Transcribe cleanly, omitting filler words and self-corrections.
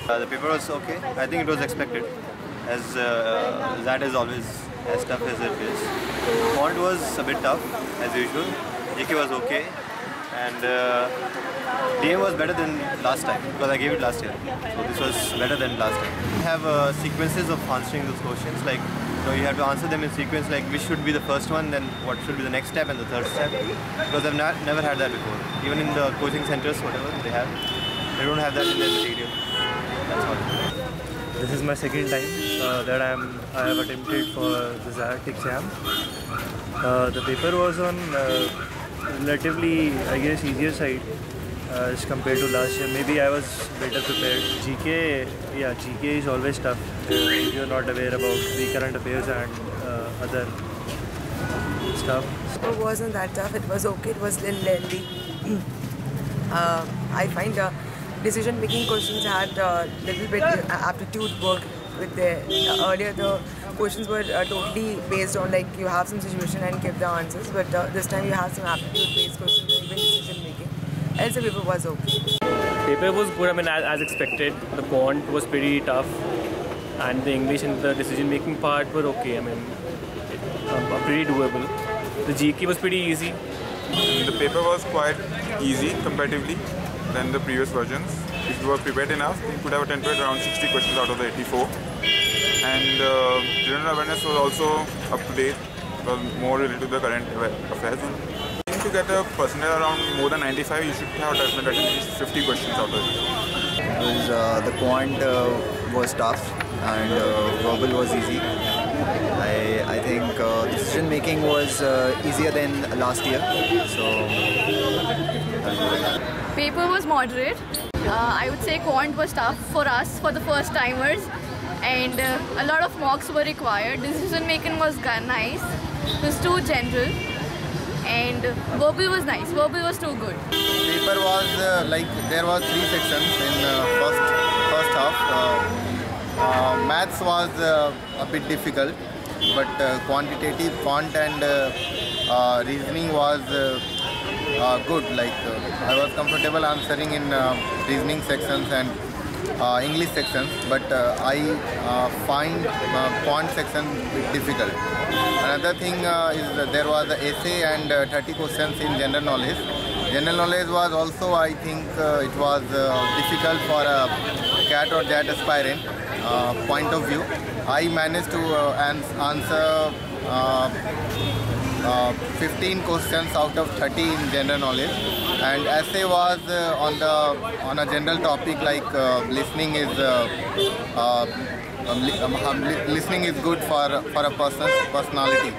The paper was okay. I think it was expected, as that is always as tough as it is. Quant was a bit tough, as usual. GK was okay, and DM was better than last time, because I gave it last year. So this was better than last time. We have sequences of answering those questions, like you have to answer them in sequence, like which should be the first one, then what should be the next step and the third step, because I've never had that before. Even in the coaching centers, whatever they have, they don't have that in their material. That's all. This is my second time that I have attempted for the ZAT exam. The paper was on relatively, I guess, easier side as compared to last year. Maybe I was better prepared. GK is always tough if you're not aware about the current affairs and other stuff. It wasn't that tough. It was okay. It was a little lengthy. I find decision-making questions had a little bit aptitude work with earlier the questions were totally based on like you have some situation and give the answers, but this time you have some aptitude-based questions and even decision-making. Else the paper was okay. Paper was good. I mean, as expected. The quant was pretty tough, and the English and the decision-making part were okay. I mean, pretty doable. The GK was pretty easy. The paper was quite easy comparatively than the previous versions. If you were prepared enough, you could have attempted around 60 questions out of the 84. And general awareness was also up to date, was more related to the current affairs. To get a percentile around more than 95, you should have attempted at least 50 questions out of it. The quant was tough and verbal was easy. I think decision making was easier than last year. So paper was moderate. I would say quant was tough for us, for the first timers, and a lot of mocks were required. Decision making was nice. It was too general, and verbal was nice. Verbal was too good. Paper was like there was 3 sections in first half. Maths was a bit difficult, but quantitative, quant and reasoning was good. Like I was comfortable answering in reasoning sections and English sections, but I find quant section a bit difficult. Another thing is that there was an essay and 30 questions in general knowledge. General knowledge was also, I think, it was difficult for a CAT or JAT aspirant point of view. I managed to answer 15 questions out of 30 in general knowledge, and essay was on a general topic like listening is listening is good for a person's personality.